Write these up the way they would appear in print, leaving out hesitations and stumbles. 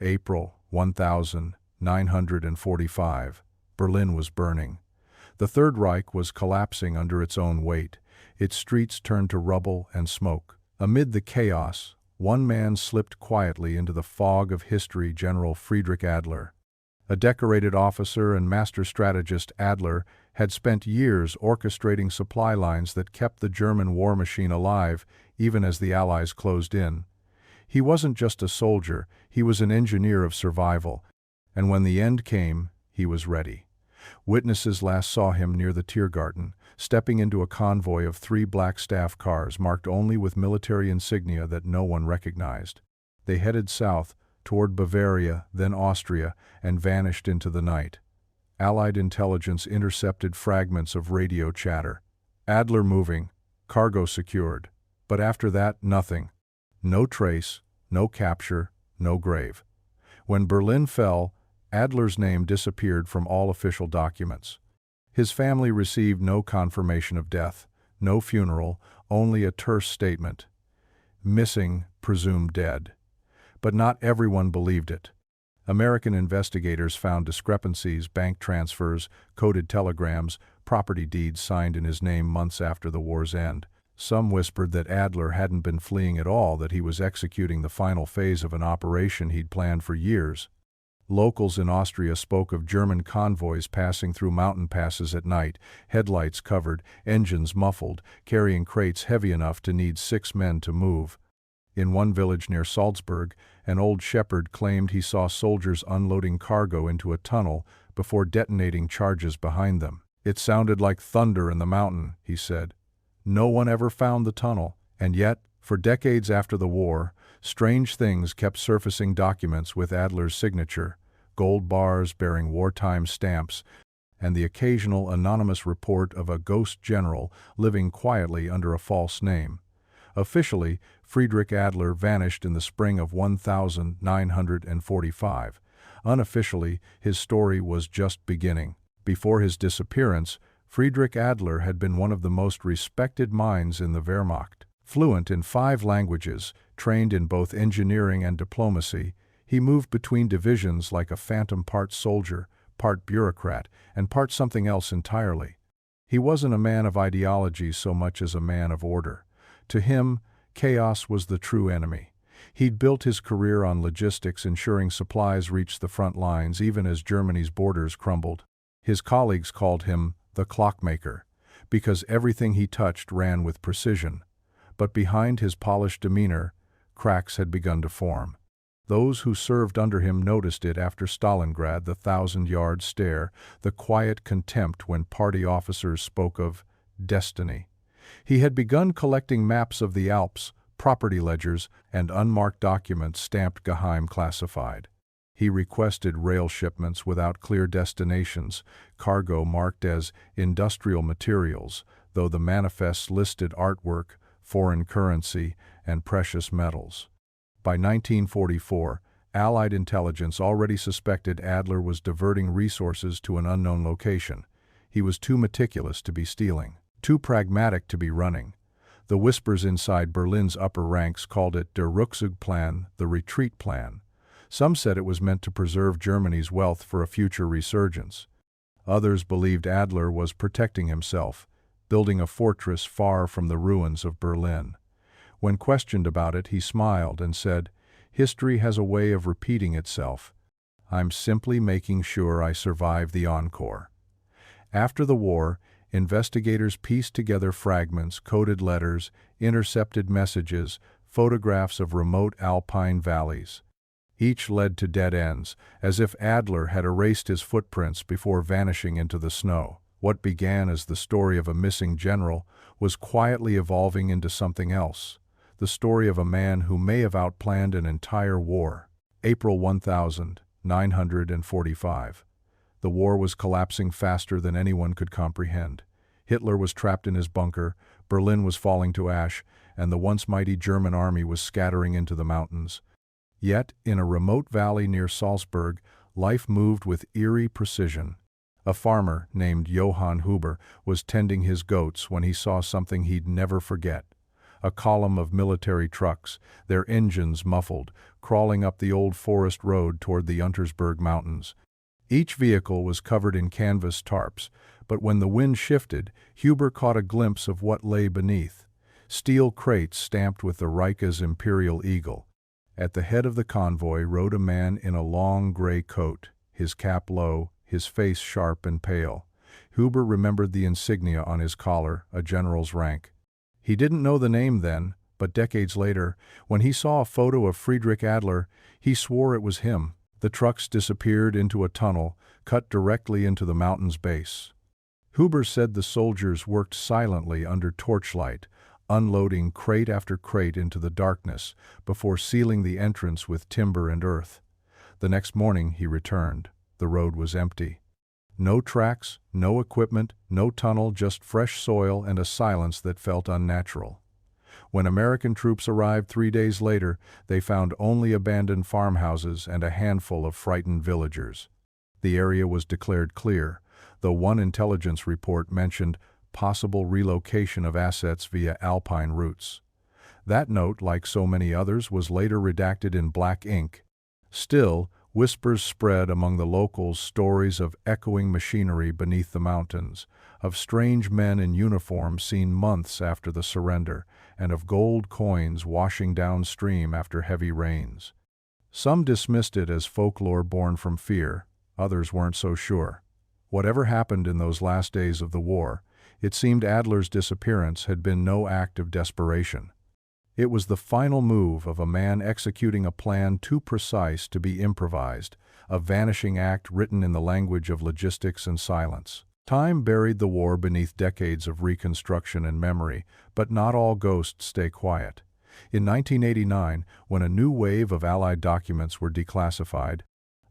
April 1945. Berlin was burning. The Third Reich was collapsing under its own weight. Its streets turned to rubble and smoke. Amid the chaos, one man slipped quietly into the fog of history: General Friedrich Adler. A decorated officer and master strategist, Adler had spent years orchestrating supply lines that kept the German war machine alive even as the Allies closed in. He wasn't just a soldier, he was an engineer of survival, and when the end came, he was ready. Witnesses last saw him near the Tiergarten, stepping into a convoy of 3 black staff cars marked only with military insignia that no one recognized. They headed south, toward Bavaria, then Austria, and vanished into the night. Allied intelligence intercepted fragments of radio chatter. Adler moving, cargo secured. But after that, nothing. No trace, no capture, no grave. When Berlin fell, Adler's name disappeared from all official documents. His family received no confirmation of death, no funeral, only a terse statement. Missing, presumed dead. But not everyone believed it. American investigators found discrepancies: bank transfers, coded telegrams, property deeds signed in his name months after the war's end. Some whispered that Adler hadn't been fleeing at all, that he was executing the final phase of an operation he'd planned for years. Locals in Austria spoke of German convoys passing through mountain passes at night, headlights covered, engines muffled, carrying crates heavy enough to need 6 men to move. In one village near Salzburg, an old shepherd claimed he saw soldiers unloading cargo into a tunnel before detonating charges behind them. "It sounded like thunder in the mountain," he said. No one ever found the tunnel, and yet, for decades after the war, strange things kept surfacing: documents with Adler's signature, gold bars bearing wartime stamps, and the occasional anonymous report of a ghost general living quietly under a false name. Officially, Friedrich Adler vanished in the spring of 1945. Unofficially, his story was just beginning. Before his disappearance, Friedrich Adler had been one of the most respected minds in the Wehrmacht. Fluent in 5 languages, trained in both engineering and diplomacy, he moved between divisions like a phantom, part soldier, part bureaucrat, and part something else entirely. He wasn't a man of ideology so much as a man of order. To him, chaos was the true enemy. He'd built his career on logistics, ensuring supplies reached the front lines even as Germany's borders crumbled. His colleagues called him the clockmaker, because everything he touched ran with precision. But behind his polished demeanor, cracks had begun to form. Those who served under him noticed it after Stalingrad: the 1,000-yard stare, the quiet contempt when party officers spoke of destiny. He had begun collecting maps of the Alps, property ledgers, and unmarked documents stamped Geheim classified. He requested rail shipments without clear destinations, cargo marked as industrial materials, though the manifests listed artwork, foreign currency, and precious metals. By 1944, Allied intelligence already suspected Adler was diverting resources to an unknown location. He was too meticulous to be stealing, too pragmatic to be running. The whispers inside Berlin's upper ranks called it der Rückzugsplan, the retreat plan. Some said it was meant to preserve Germany's wealth for a future resurgence. Others believed Adler was protecting himself, building a fortress far from the ruins of Berlin. When questioned about it, he smiled and said, "History has a way of repeating itself. I'm simply making sure I survive the encore." After the war, investigators pieced together fragments, coded letters, intercepted messages, photographs of remote alpine valleys. Each led to dead ends, as if Adler had erased his footprints before vanishing into the snow. What began as the story of a missing general was quietly evolving into something else: the story of a man who may have outplanned an entire war. April 1945. The war was collapsing faster than anyone could comprehend. Hitler was trapped in his bunker, Berlin was falling to ash, and the once mighty German army was scattering into the mountains. Yet, in a remote valley near Salzburg, life moved with eerie precision. A farmer named Johann Huber was tending his goats when he saw something he'd never forget: a column of military trucks, their engines muffled, crawling up the old forest road toward the Untersberg Mountains. Each vehicle was covered in canvas tarps, but when the wind shifted, Huber caught a glimpse of what lay beneath. Steel crates stamped with the Reich's imperial eagle. At the head of the convoy rode a man in a long gray coat, his cap low, his face sharp and pale. Huber remembered the insignia on his collar, a general's rank. He didn't know the name then, but decades later, when he saw a photo of Friedrich Adler, he swore it was him. The trucks disappeared into a tunnel, cut directly into the mountain's base. Huber said the soldiers worked silently under torchlight, unloading crate after crate into the darkness before sealing the entrance with timber and earth. The next morning he returned. The road was empty. No tracks, no equipment, no tunnel, just fresh soil and a silence that felt unnatural. When American troops arrived 3 days later, they found only abandoned farmhouses and a handful of frightened villagers. The area was declared clear, though one intelligence report mentioned possible relocation of assets via alpine routes. That note, like so many others, was later redacted in black ink. Still, whispers spread among the locals, stories of echoing machinery beneath the mountains, of strange men in uniform seen months after the surrender, and of gold coins washing downstream after heavy rains. Some dismissed it as folklore born from fear, others weren't so sure. Whatever happened in those last days of the war, it seemed Adler's disappearance had been no act of desperation. It was the final move of a man executing a plan too precise to be improvised, a vanishing act written in the language of logistics and silence. Time buried the war beneath decades of reconstruction and memory, but not all ghosts stay quiet. In 1989, when a new wave of Allied documents were declassified,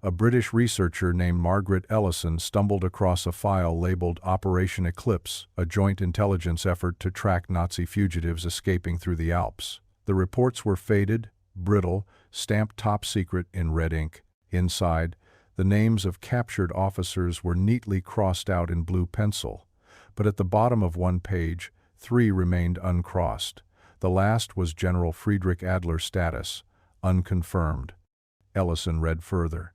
a British researcher named Margaret Ellison stumbled across a file labeled Operation Eclipse, a joint intelligence effort to track Nazi fugitives escaping through the Alps. The reports were faded, brittle, stamped top secret in red ink. Inside, the names of captured officers were neatly crossed out in blue pencil, but at the bottom of one page, 3 remained uncrossed. The last was General Friedrich Adler's status, unconfirmed. Ellison read further.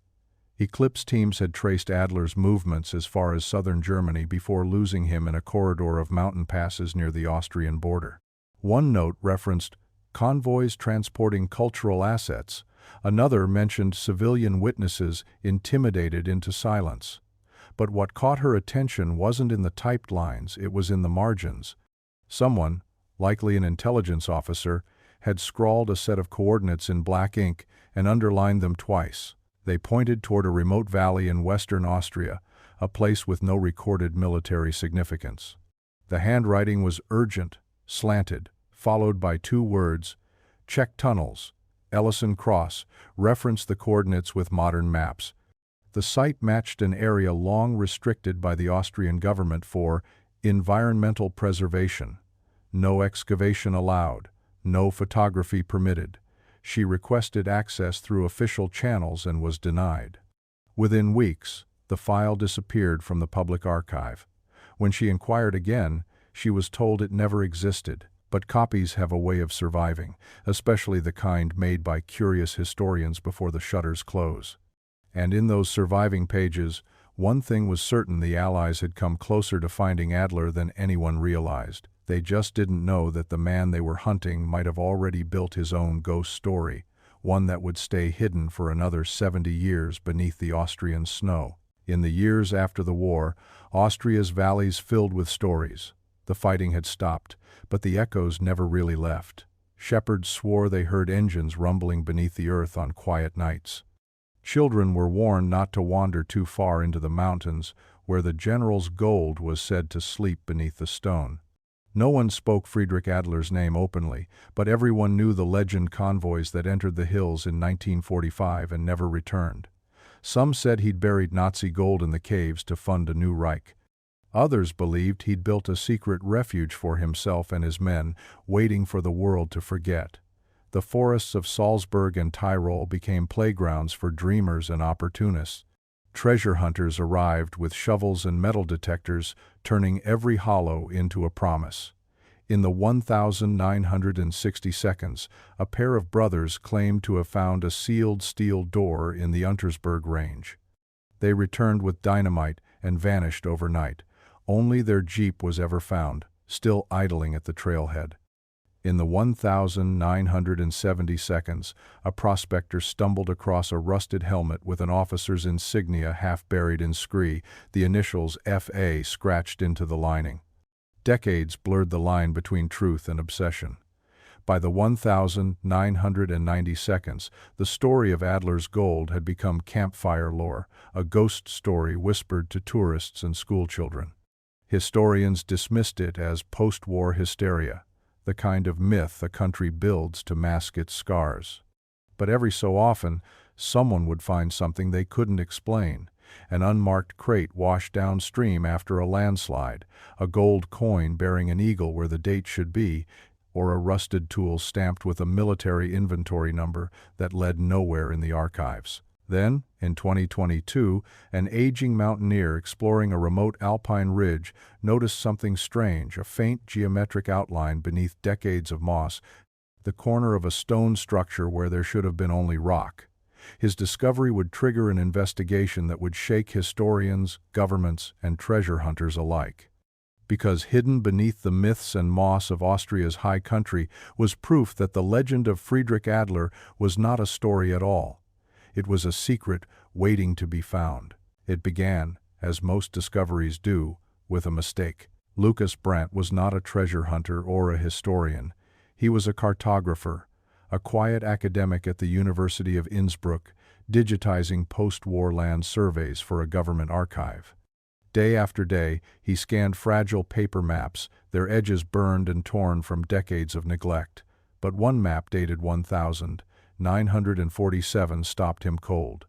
Eclipse teams had traced Adler's movements as far as southern Germany before losing him in a corridor of mountain passes near the Austrian border. One note referenced convoys transporting cultural assets. Another mentioned civilian witnesses intimidated into silence. But what caught her attention wasn't in the typed lines, it was in the margins. Someone, likely an intelligence officer, had scrawled a set of coordinates in black ink and underlined them twice. They pointed toward a remote valley in western Austria, a place with no recorded military significance. The handwriting was urgent, slanted, followed by 2 words, "Check tunnels." Ellison Cross referenced the coordinates with modern maps. The site matched an area long restricted by the Austrian government for environmental preservation. No excavation allowed, no photography permitted. She requested access through official channels and was denied. Within weeks, the file disappeared from the public archive. When she inquired again, she was told it never existed, but copies have a way of surviving, especially the kind made by curious historians before the shutters close. And in those surviving pages, one thing was certain: the Allies had come closer to finding Adler than anyone realized. They just didn't know that the man they were hunting might have already built his own ghost story, one that would stay hidden for another 70 years beneath the Austrian snow. In the years after the war, Austria's valleys filled with stories. The fighting had stopped, but the echoes never really left. Shepherds swore they heard engines rumbling beneath the earth on quiet nights. Children were warned not to wander too far into the mountains, where the general's gold was said to sleep beneath the stone. No one spoke Friedrich Adler's name openly, but everyone knew the legend convoys that entered the hills in 1945 and never returned. Some said he'd buried Nazi gold in the caves to fund a new Reich. Others believed he'd built a secret refuge for himself and his men, waiting for the world to forget. The forests of Salzburg and Tyrol became playgrounds for dreamers and opportunists. Treasure hunters arrived with shovels and metal detectors, turning every hollow into a promise. In the 1960 seconds, a pair of brothers claimed to have found a sealed steel door in the Untersberg range. They returned with dynamite and vanished overnight. Only their jeep was ever found, still idling at the trailhead. In the 1970 seconds, a prospector stumbled across a rusted helmet with an officer's insignia half buried in scree, the initials FA scratched into the lining. Decades blurred the line between truth and obsession. By the 1990 seconds, the story of Adler's gold had become campfire lore, a ghost story whispered to tourists and schoolchildren. Historians dismissed it as post-war hysteria, the kind of myth a country builds to mask its scars. But every so often, someone would find something they couldn't explain. An unmarked crate washed downstream after a landslide, a gold coin bearing an eagle where the date should be, or a rusted tool stamped with a military inventory number that led nowhere in the archives. Then, in 2022, an aging mountaineer exploring a remote alpine ridge noticed something strange, a faint geometric outline beneath decades of moss, the corner of a stone structure where there should have been only rock. His discovery would trigger an investigation that would shake historians, governments, and treasure hunters alike. Because hidden beneath the myths and moss of Austria's high country was proof that the legend of Friedrich Adler was not a story at all. It was a secret waiting to be found. It began, as most discoveries do, with a mistake. Lucas Brandt was not a treasure hunter or a historian. He was a cartographer, a quiet academic at the University of Innsbruck, digitizing post-war land surveys for a government archive. Day after day, he scanned fragile paper maps, their edges burned and torn from decades of neglect. But one map dated 1947 stopped him cold.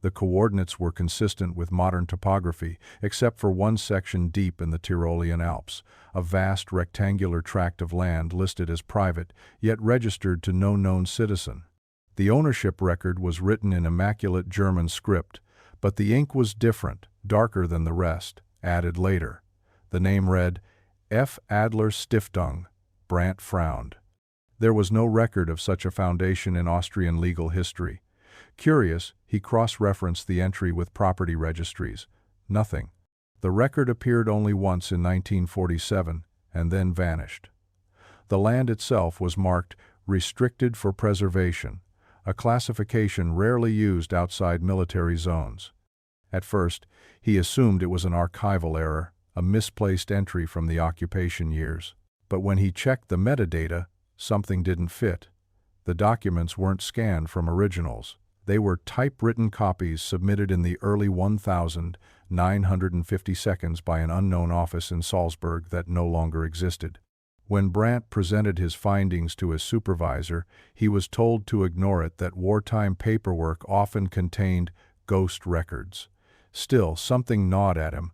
The coordinates were consistent with modern topography, except for one section deep in the Tyrolean Alps, a vast rectangular tract of land listed as private, yet registered to no known citizen. The ownership record was written in immaculate German script, but the ink was different, darker than the rest, added later. The name read, F. Adler Stiftung. Brandt frowned. There was no record of such a foundation in Austrian legal history. Curious, he cross-referenced the entry with property registries. Nothing. The record appeared only once in 1947, and then vanished. The land itself was marked restricted for preservation, a classification rarely used outside military zones. At first, he assumed it was an archival error, a misplaced entry from the occupation years. But when he checked the metadata, something didn't fit. The documents weren't scanned from originals. They were typewritten copies submitted in the early 1950 seconds by an unknown office in Salzburg that no longer existed. When Brandt presented his findings to his supervisor, he was told to ignore it, that wartime paperwork often contained ghost records. Still, something gnawed at him.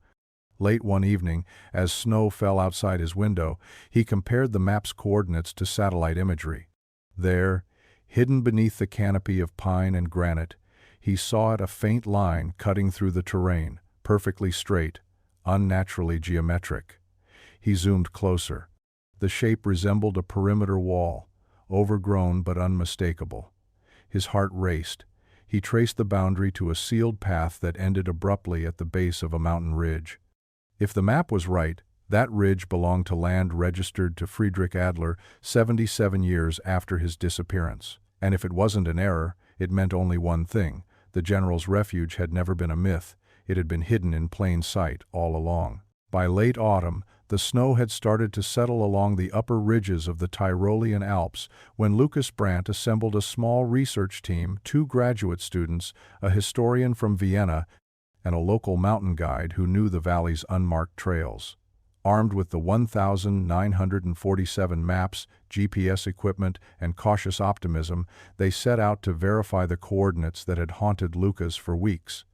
Late one evening, as snow fell outside his window, he compared the map's coordinates to satellite imagery. There, hidden beneath the canopy of pine and granite, he saw it, a faint line cutting through the terrain, perfectly straight, unnaturally geometric. He zoomed closer. The shape resembled a perimeter wall, overgrown but unmistakable. His heart raced. He traced the boundary to a sealed path that ended abruptly at the base of a mountain ridge. If the map was right, that ridge belonged to land registered to Friedrich Adler 77 years after his disappearance. And if it wasn't an error, it meant only one thing: the general's refuge had never been a myth, it had been hidden in plain sight all along. By late autumn, the snow had started to settle along the upper ridges of the Tyrolean Alps when Lucas Brandt assembled a small research team, 2 graduate students, a historian from Vienna, and a local mountain guide who knew the valley's unmarked trails. Armed with the 1947 maps, GPS equipment, and cautious optimism, they set out to verify the coordinates that had haunted Lucas for weeks.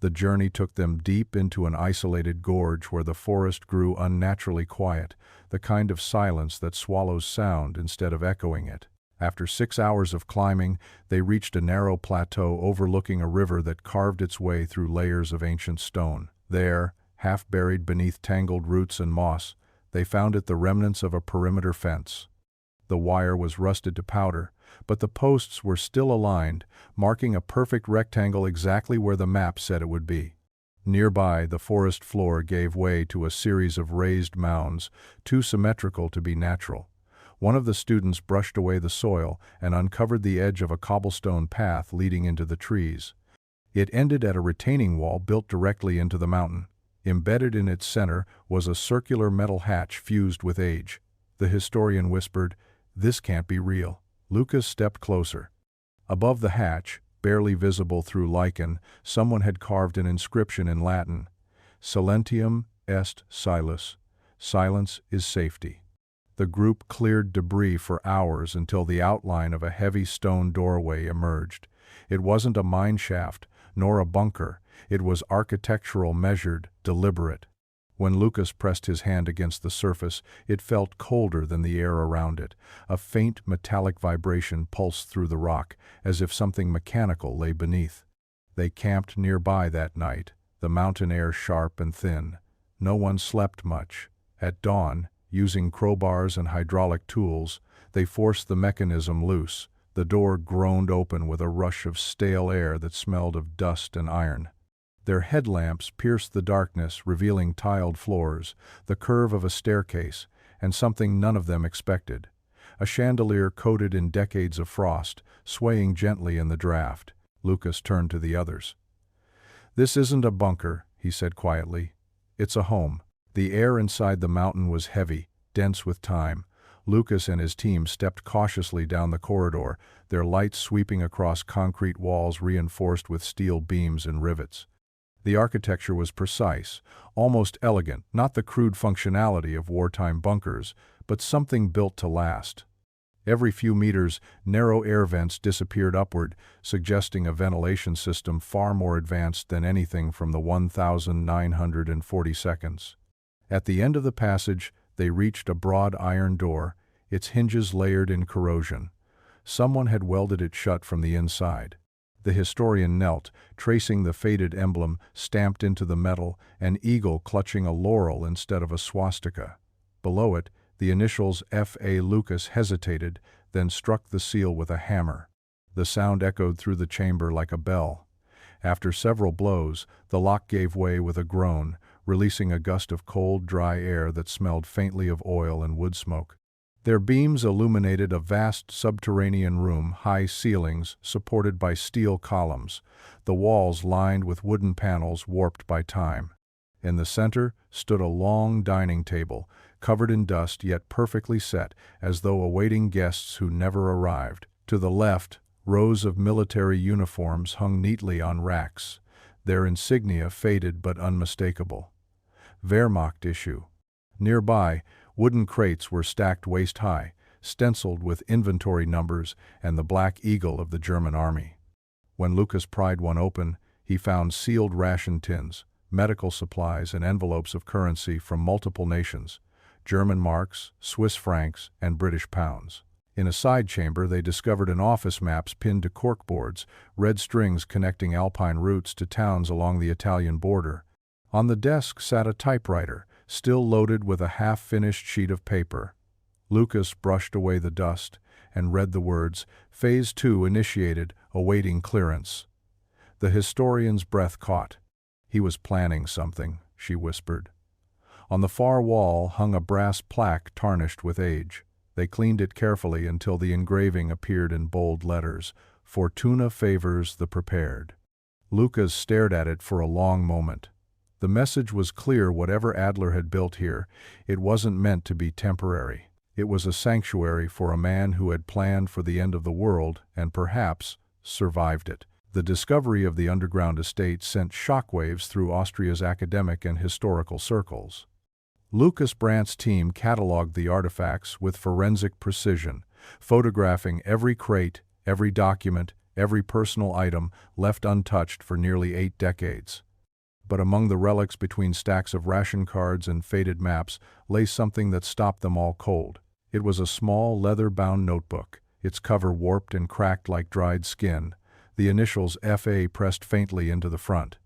The journey took them deep into an isolated gorge where the forest grew unnaturally quiet, the kind of silence that swallows sound instead of echoing it. After 6 hours of climbing, they reached a narrow plateau overlooking a river that carved its way through layers of ancient stone. There, half buried beneath tangled roots and moss, They found it the remnants of a perimeter fence. The wire was rusted to powder, but the posts were still aligned, marking a perfect rectangle exactly where the map said it would be. Nearby, the forest floor gave way to a series of raised mounds, too symmetrical to be natural. One of the students brushed away the soil and uncovered the edge of a cobblestone path leading into the trees. It ended at a retaining wall built directly into the mountain. Embedded in its center was a circular metal hatch fused with age. The historian whispered, "This can't be real." Lucas stepped closer. Above the hatch, barely visible through lichen, someone had carved an inscription in Latin. Silentium est silus. Silence is safety. The group cleared debris for hours until the outline of a heavy stone doorway emerged. It wasn't a mine shaft, nor a bunker. It was architectural, measured, deliberate. When Lucas pressed his hand against the surface, it felt colder than the air around it. A faint metallic vibration pulsed through the rock, as if something mechanical lay beneath. They camped nearby that night, the mountain air sharp and thin. No one slept much. At dawn, using crowbars and hydraulic tools, they forced the mechanism loose. The door groaned open with a rush of stale air that smelled of dust and iron. Their headlamps pierced the darkness, revealing tiled floors, the curve of a staircase, and something none of them expected. A chandelier coated in decades of frost, swaying gently in the draft. Lucas turned to the others. "This isn't a bunker," he said quietly. "It's a home." The air inside the mountain was heavy, dense with time. Lucas and his team stepped cautiously down the corridor, their lights sweeping across concrete walls reinforced with steel beams and rivets. The architecture was precise, almost elegant, not the crude functionality of wartime bunkers, but something built to last. Every few meters, narrow air vents disappeared upward, suggesting a ventilation system far more advanced than anything from the 1942. At the end of the passage, they reached a broad iron door, its hinges layered in corrosion. Someone had welded it shut from the inside. The historian knelt, tracing the faded emblem stamped into the metal, an eagle clutching a laurel instead of a swastika. Below it, the initials F.A. Lucas hesitated, then struck the seal with a hammer. The sound echoed through the chamber like a bell. After several blows, the lock gave way with a groan, releasing a gust of cold, dry air that smelled faintly of oil and wood smoke. Their beams illuminated a vast subterranean room, high ceilings supported by steel columns, the walls lined with wooden panels warped by time. In the center stood a long dining table, covered in dust yet perfectly set, as though awaiting guests who never arrived. To the left, rows of military uniforms hung neatly on racks, their insignia faded but unmistakable. Wehrmacht issue. Nearby, wooden crates were stacked waist-high, stenciled with inventory numbers and the black eagle of the German army. When Lucas pried one open, he found sealed ration tins, medical supplies and envelopes of currency from multiple nations, German marks, Swiss francs, and British pounds. In a side chamber, they discovered an office maps pinned to corkboards, red strings connecting Alpine routes to towns along the Italian border. On the desk sat a typewriter, still loaded with a half-finished sheet of paper. Lucas brushed away the dust and read the words, "Phase 2 initiated, awaiting clearance." The historian's breath caught. "He was planning something," she whispered. On the far wall hung a brass plaque tarnished with age. They cleaned it carefully until the engraving appeared in bold letters, "Fortuna favors the prepared." Lucas stared at it for a long moment. The message was clear. Whatever Adler had built here, it wasn't meant to be temporary. It was a sanctuary for a man who had planned for the end of the world and perhaps survived it. The discovery of the underground estate sent shockwaves through Austria's academic and historical circles. Lucas Brandt's team cataloged the artifacts with forensic precision, photographing every crate, every document, every personal item left untouched for nearly 8 decades. But among the relics between stacks of ration cards and faded maps lay something that stopped them all cold. It was a small, leather-bound notebook, its cover warped and cracked like dried skin, the initials F.A. pressed faintly into the front.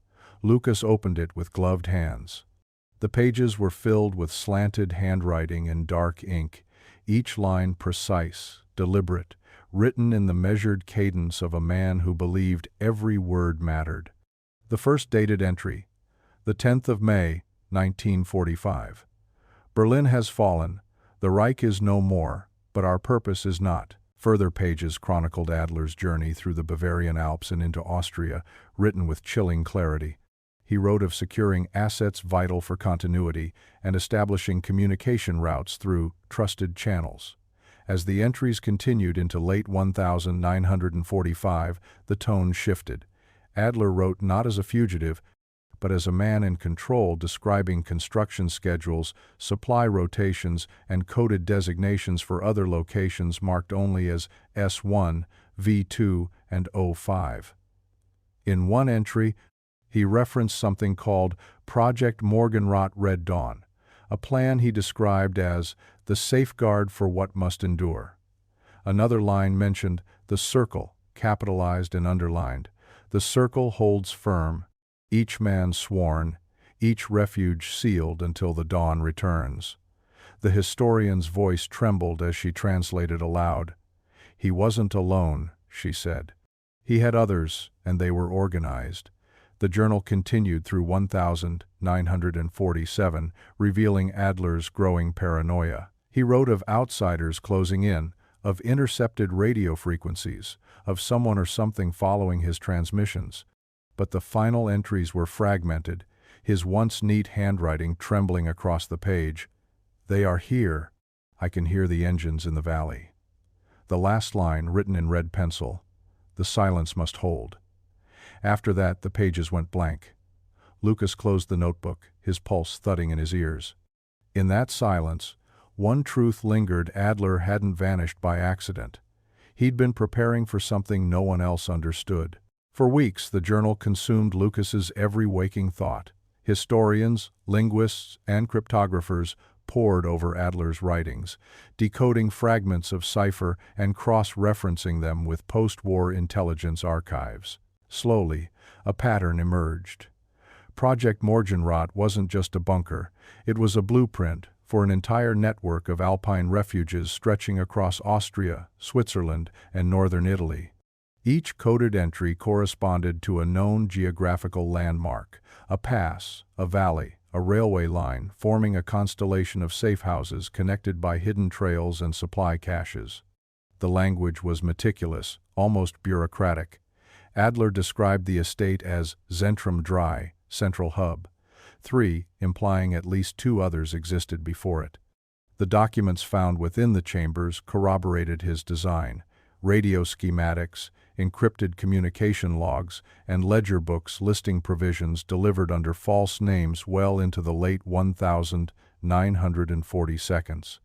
Lucas opened it with gloved hands. The pages were filled with slanted handwriting in dark ink, each line precise, deliberate, written in the measured cadence of a man who believed every word mattered. The first dated entry, the 10th of May, 1945. Berlin has fallen, the Reich is no more, but our purpose is not. Further pages chronicled Adler's journey through the Bavarian Alps and into Austria, written with chilling clarity. He wrote of securing assets vital for continuity and establishing communication routes through trusted channels. As the entries continued into late 1945, the tone shifted. Adler wrote not as a fugitive, but as a man in control, describing construction schedules, supply rotations, and coded designations for other locations marked only as S1, V2, and O5. In one entry, he referenced something called Project Morgenrot Red Dawn, a plan he described as the safeguard for what must endure. Another line mentioned the circle, capitalized and underlined. The circle holds firm, each man sworn, each refuge sealed until the dawn returns. The historian's voice trembled as she translated aloud. He wasn't alone, she said. He had others, and they were organized. The journal continued through 1947, revealing Adler's growing paranoia. He wrote of outsiders closing in, of intercepted radio frequencies, of someone or something following his transmissions. But the final entries were fragmented, his once neat handwriting trembling across the page. They are here. I can hear the engines in the valley. The last line, written in red pencil, the silence must hold. After that, the pages went blank. Lucas closed the notebook, his pulse thudding in his ears. In that silence, one truth lingered: Adler hadn't vanished by accident. He'd been preparing for something no one else understood. For weeks, the journal consumed Lucas's every waking thought. Historians, linguists, and cryptographers pored over Adler's writings, decoding fragments of cipher and cross-referencing them with post-war intelligence archives. Slowly, a pattern emerged. Project Morgenrot wasn't just a bunker, it was a blueprint for an entire network of alpine refuges stretching across Austria, Switzerland, and northern Italy. Each coded entry corresponded to a known geographical landmark, a pass, a valley, a railway line, forming a constellation of safe houses connected by hidden trails and supply caches. The language was meticulous, almost bureaucratic. Adler described the estate as Zentrum Drei, central hub. 3, implying at least 2 others existed before it. The documents found within the chambers corroborated his design: radio schematics, encrypted communication logs, and ledger books listing provisions delivered under false names well into the late 1942.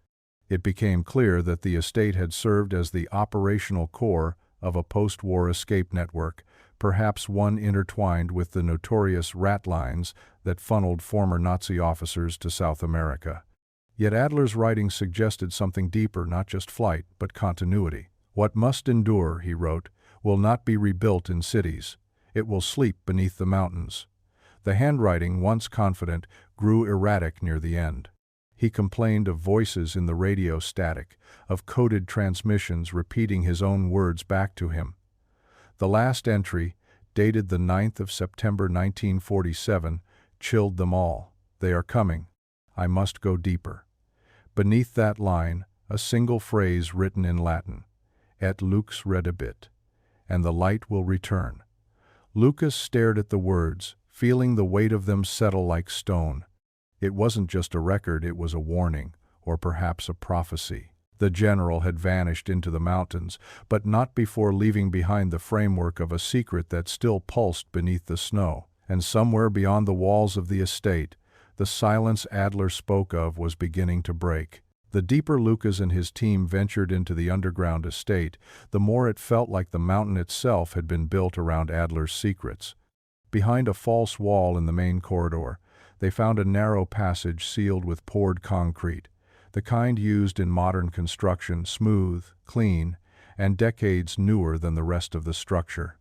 It became clear that the estate had served as the operational core of a post-war escape network, perhaps one intertwined with the notorious rat lines that funneled former Nazi officers to South America. Yet Adler's writing suggested something deeper, not just flight, but continuity. What must endure, he wrote, will not be rebuilt in cities. It will sleep beneath the mountains. The handwriting, once confident, grew erratic near the end. He complained of voices in the radio static, of coded transmissions repeating his own words back to him. The last entry, dated the 9th of September 1947, chilled them all. They are coming. I must go deeper. Beneath that line, a single phrase written in Latin, Et lux redebit, and the light will return. Lucas stared at the words, feeling the weight of them settle like stone. It wasn't just a record, it was a warning, or perhaps a prophecy. The general had vanished into the mountains, but not before leaving behind the framework of a secret that still pulsed beneath the snow. And somewhere beyond the walls of the estate, the silence Adler spoke of was beginning to break. The deeper Lucas and his team ventured into the underground estate, the more it felt like the mountain itself had been built around Adler's secrets. Behind a false wall in the main corridor, they found a narrow passage sealed with poured concrete, the kind used in modern construction, smooth, clean, and decades newer than the rest of the structure.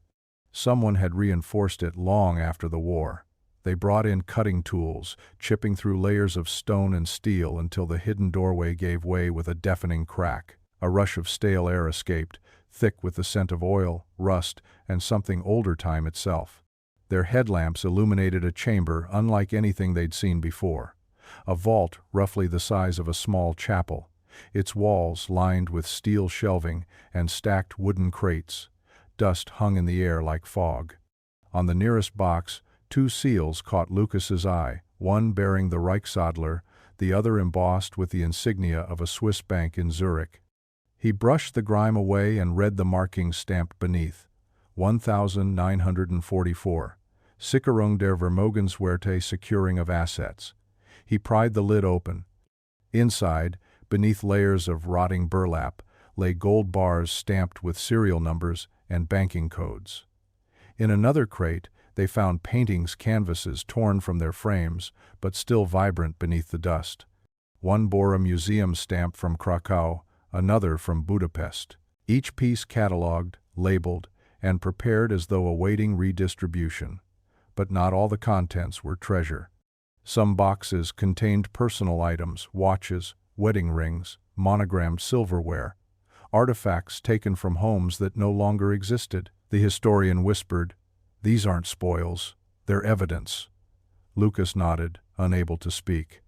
Someone had reinforced it long after the war. They brought in cutting tools, chipping through layers of stone and steel until the hidden doorway gave way with a deafening crack. A rush of stale air escaped, thick with the scent of oil, rust, and something older time itself. Their headlamps illuminated a chamber unlike anything they'd seen before. A vault roughly the size of a small chapel, its walls lined with steel shelving and stacked wooden crates. Dust hung in the air like fog. On the nearest box, 2 seals caught Lucas's eye, one bearing the Reichsadler, the other embossed with the insignia of a Swiss bank in Zurich. He brushed the grime away and read the markings stamped beneath. 1944. Sicherung der Vermögenswerte, securing of assets. He pried the lid open. Inside, beneath layers of rotting burlap, lay gold bars stamped with serial numbers and banking codes. In another crate, they found paintings, canvases torn from their frames, but still vibrant beneath the dust. One bore a museum stamp from Krakow, another from Budapest. Each piece catalogued, labeled, and prepared as though awaiting redistribution. But not all the contents were treasure. Some boxes contained personal items, watches, wedding rings, monogrammed silverware, artifacts taken from homes that no longer existed. The historian whispered, "These aren't spoils, they're evidence." Lucas nodded, unable to speak.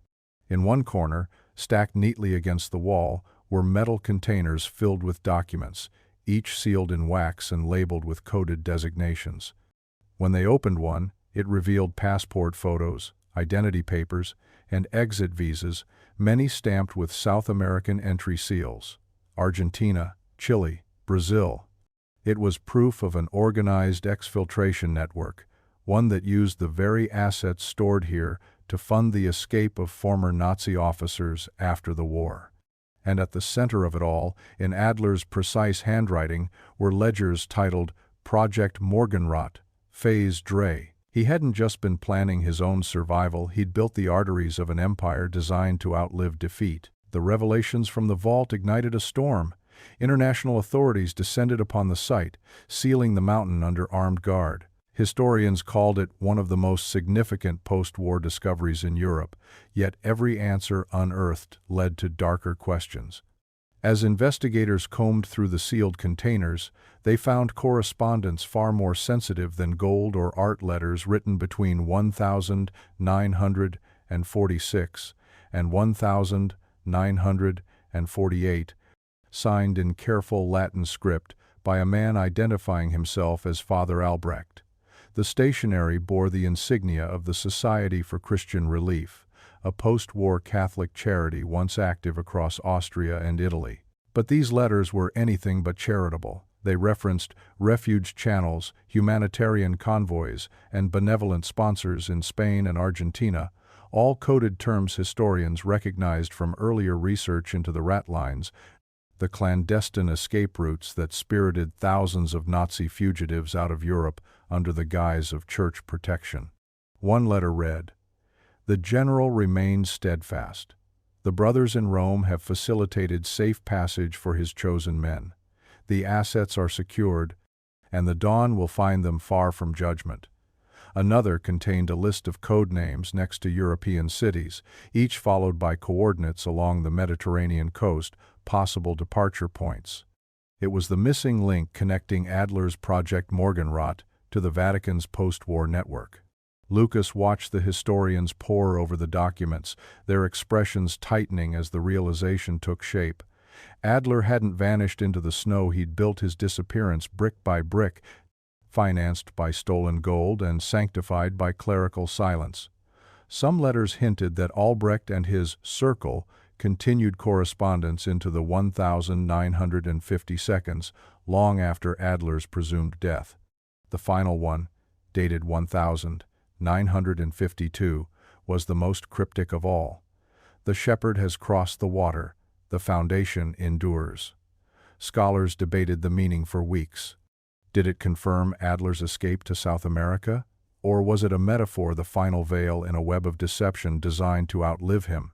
In one corner, stacked neatly against the wall, were metal containers filled with documents, each sealed in wax and labeled with coded designations. When they opened one, it revealed passport photos, identity papers, and exit visas, many stamped with South American entry seals. Argentina, Chile, Brazil. It was proof of an organized exfiltration network, one that used the very assets stored here to fund the escape of former Nazi officers after the war. And at the center of it all, in Adler's precise handwriting, were ledgers titled Project Morgenrot, Phase Dreh. He hadn't just been planning his own survival, he'd built the arteries of an empire designed to outlive defeat. The revelations from the vault ignited a storm. International authorities descended upon the site, sealing the mountain under armed guard. Historians called it one of the most significant post-war discoveries in Europe, yet every answer unearthed led to darker questions. As investigators combed through the sealed containers, they found correspondence far more sensitive than gold or art letters written between 1946 and 1948, signed in careful Latin script by a man identifying himself as Father Albrecht. The stationery bore the insignia of the Society for Christian Relief, a post-war Catholic charity once active across Austria and Italy. But these letters were anything but charitable. They referenced refuge channels, humanitarian convoys, and benevolent sponsors in Spain and Argentina, all coded terms historians recognized from earlier research into the rat lines, the clandestine escape routes that spirited thousands of Nazi fugitives out of Europe under the guise of church protection. One letter read, "The general remains steadfast. The brothers in Rome have facilitated safe passage for his chosen men. The assets are secured, and the dawn will find them far from judgment." Another contained a list of code names next to European cities, each followed by coordinates along the Mediterranean coast, possible departure points. It was the missing link connecting Adler's Project Morgenrot to the Vatican's post-war network. Lucas watched the historians pore over the documents, their expressions tightening as the realization took shape. Adler hadn't vanished into the snow, he'd built his disappearance brick by brick, financed by stolen gold and sanctified by clerical silence. Some letters hinted that Albrecht and his circle continued correspondence into the 1950 seconds, long after Adler's presumed death. The final one, dated 1952, was the most cryptic of all. "The shepherd has crossed the water. The foundation endures." Scholars debated the meaning for weeks. Did it confirm Adler's escape to South America? Or was it a metaphor, the final veil in a web of deception designed to outlive him?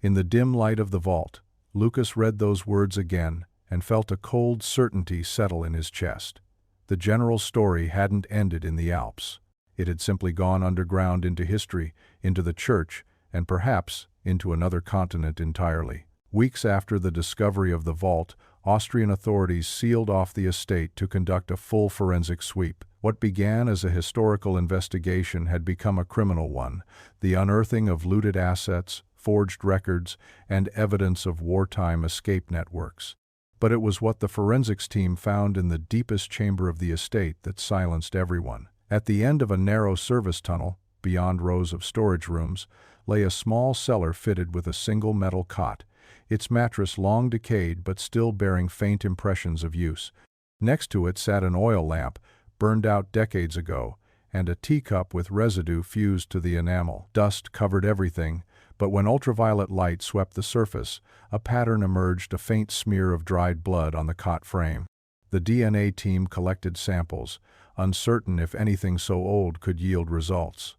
In the dim light of the vault, Lucas read those words again and felt a cold certainty settle in his chest. The general's story hadn't ended in the Alps. It had simply gone underground into history, into the church, and perhaps into another continent entirely. Weeks after the discovery of the vault, Austrian authorities sealed off the estate to conduct a full forensic sweep. What began as a historical investigation had become a criminal one, the unearthing of looted assets, forged records, and evidence of wartime escape networks. But it was what the forensics team found in the deepest chamber of the estate that silenced everyone. At the end of a narrow service tunnel, beyond rows of storage rooms, lay a small cellar fitted with a single metal cot, its mattress long decayed but still bearing faint impressions of use. Next to it sat an oil lamp, burned out decades ago, and a teacup with residue fused to the enamel. Dust covered everything, but when ultraviolet light swept the surface, a pattern emerged, a faint smear of dried blood on the cot frame. The DNA team collected samples, uncertain if anything so old could yield results.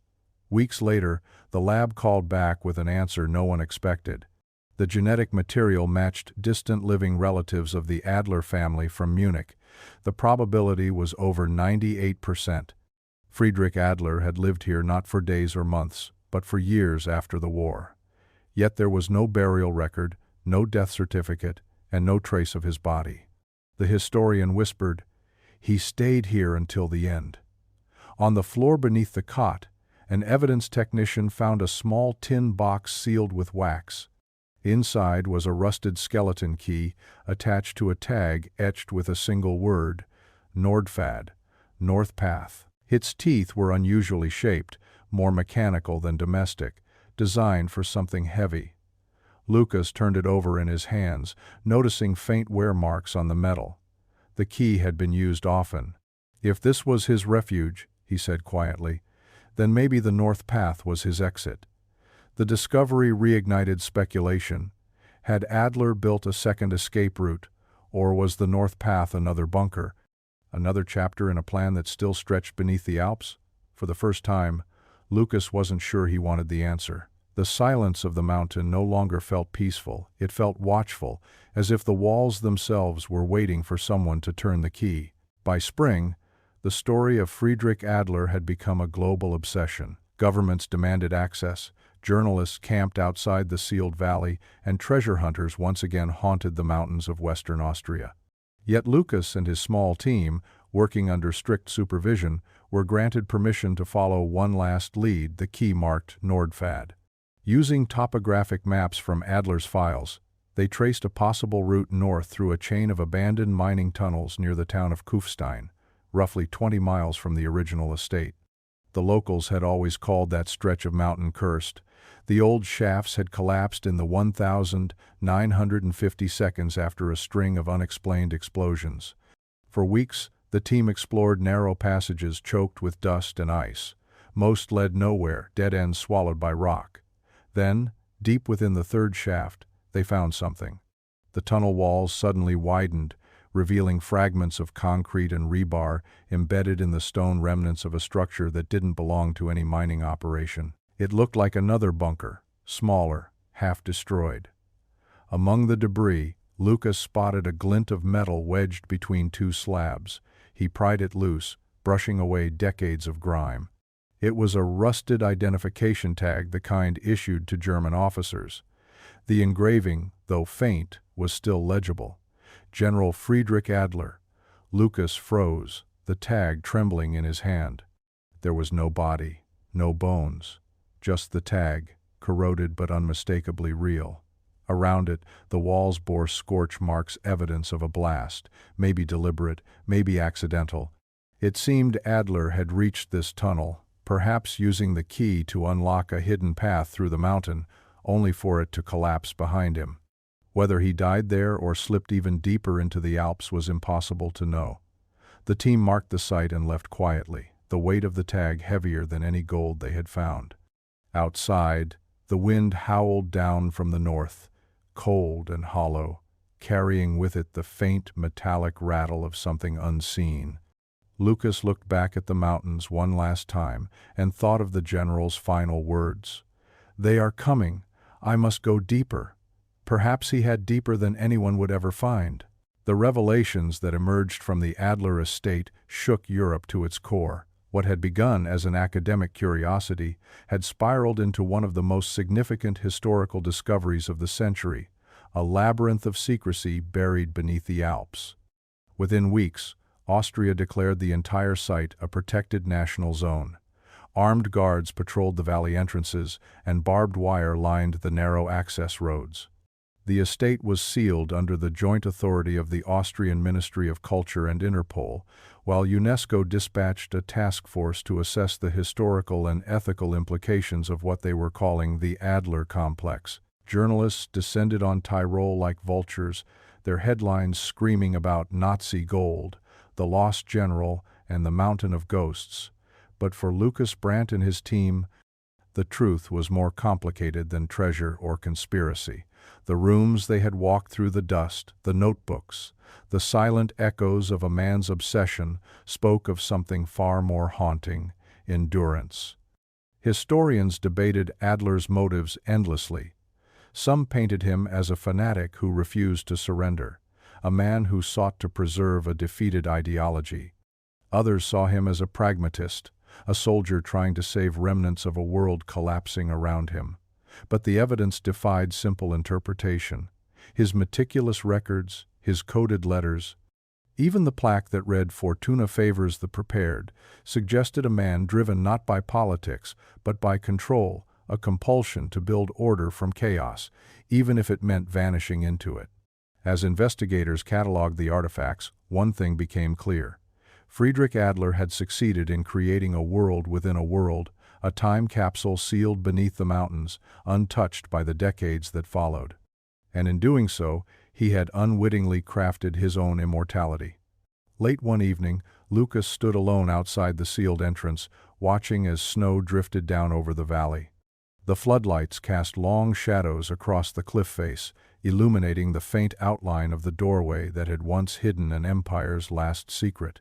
Weeks later, the lab called back with an answer no one expected. The genetic material matched distant living relatives of the Adler family from Munich. The probability was over 98%. Friedrich Adler had lived here not for days or months, but for years after the war. Yet there was no burial record, no death certificate, and no trace of his body. The historian whispered, "He stayed here until the end." On the floor beneath the cot, an evidence technician found a small tin box sealed with wax. Inside was a rusted skeleton key attached to a tag etched with a single word, Nordfad, North Path. Its teeth were unusually shaped, more mechanical than domestic, designed for something heavy. Lucas turned it over in his hands, noticing faint wear marks on the metal. The key had been used often. If this was his refuge, he said quietly, then maybe the North Path was his exit. The discovery reignited speculation. Had Adler built a second escape route, or was the North Path another bunker, another chapter in a plan that still stretched beneath the Alps? For the first time, Lucas wasn't sure he wanted the answer. The silence of the mountain no longer felt peaceful, it felt watchful, as if the walls themselves were waiting for someone to turn the key. By spring, the story of Friedrich Adler had become a global obsession. Governments demanded access, journalists camped outside the sealed valley, and treasure hunters once again haunted the mountains of western Austria. Yet Lucas and his small team, working under strict supervision, were granted permission to follow one last lead, the key marked Nordfad. Using topographic maps from Adler's files, they traced a possible route north through a chain of abandoned mining tunnels near the town of Kufstein, roughly 20 miles from the original estate. The locals had always called that stretch of mountain cursed. The old shafts had collapsed in the 1,950 seconds after a string of unexplained explosions. For weeks, the team explored narrow passages choked with dust and ice. Most led nowhere, dead ends swallowed by rock. Then, deep within the third shaft, they found something. The tunnel walls suddenly widened, revealing fragments of concrete and rebar embedded in the stone remnants of a structure that didn't belong to any mining operation. It looked like another bunker, smaller, half destroyed. Among the debris, Lucas spotted a glint of metal wedged between two slabs. He pried it loose, brushing away decades of grime. It was a rusted identification tag, the kind issued to German officers. The engraving, though faint, was still legible. General Friedrich Adler. Lucas froze, the tag trembling in his hand. There was no body, no bones, just the tag, corroded but unmistakably real. Around it, the walls bore scorch marks, evidence of a blast, maybe deliberate, maybe accidental. It seemed Adler had reached this tunnel, perhaps using the key to unlock a hidden path through the mountain, only for it to collapse behind him. Whether he died there or slipped even deeper into the Alps was impossible to know. The team marked the site and left quietly, the weight of the tag heavier than any gold they had found. Outside, the wind howled down from the north, cold and hollow, carrying with it the faint metallic rattle of something unseen. Lucas looked back at the mountains one last time and thought of the general's final words. "They are coming. I must go deeper." Perhaps he had deeper than anyone would ever find. The revelations that emerged from the Adler estate shook Europe to its core. What had begun as an academic curiosity had spiraled into one of the most significant historical discoveries of the century, a labyrinth of secrecy buried beneath the Alps. Within weeks, Austria declared the entire site a protected national zone. Armed guards patrolled the valley entrances, and barbed wire lined the narrow access roads. The estate was sealed under the joint authority of the Austrian Ministry of Culture and Interpol, while UNESCO dispatched a task force to assess the historical and ethical implications of what they were calling the Adler complex. Journalists descended on Tyrol like vultures, their headlines screaming about Nazi gold, the lost general, and the mountain of ghosts. But for Lucas Brandt and his team, the truth was more complicated than treasure or conspiracy. The rooms they had walked through, the dust, the notebooks, the silent echoes of a man's obsession spoke of something far more haunting: endurance. Historians debated Adler's motives endlessly. Some painted him as a fanatic who refused to surrender, a man who sought to preserve a defeated ideology. Others saw him as a pragmatist, a soldier trying to save remnants of a world collapsing around him. But the evidence defied simple interpretation. His meticulous records, his coded letters, even the plaque that read "Fortuna favors the prepared," suggested a man driven not by politics, but by control, a compulsion to build order from chaos, even if it meant vanishing into it. As investigators catalogued the artifacts, one thing became clear. Friedrich Adler had succeeded in creating a world within a world, a time capsule sealed beneath the mountains, untouched by the decades that followed. And in doing so, he had unwittingly crafted his own immortality. Late one evening, Lucas stood alone outside the sealed entrance, watching as snow drifted down over the valley. The floodlights cast long shadows across the cliff face, illuminating the faint outline of the doorway that had once hidden an empire's last secret.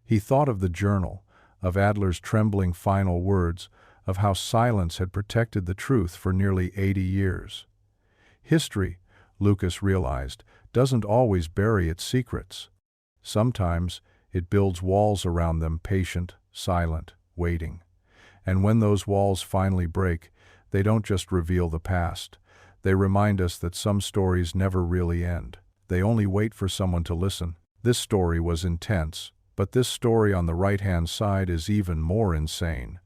He thought of the journal, of Adler's trembling final words, of how silence had protected the truth for nearly 80 years. History, Lucas realized, doesn't always bury its secrets. Sometimes it builds walls around them, patient, silent, waiting. And when those walls finally break, they don't just reveal the past. They remind us that some stories never really end. They only wait for someone to listen. This story was intense, but this story on the right-hand side is even more insane.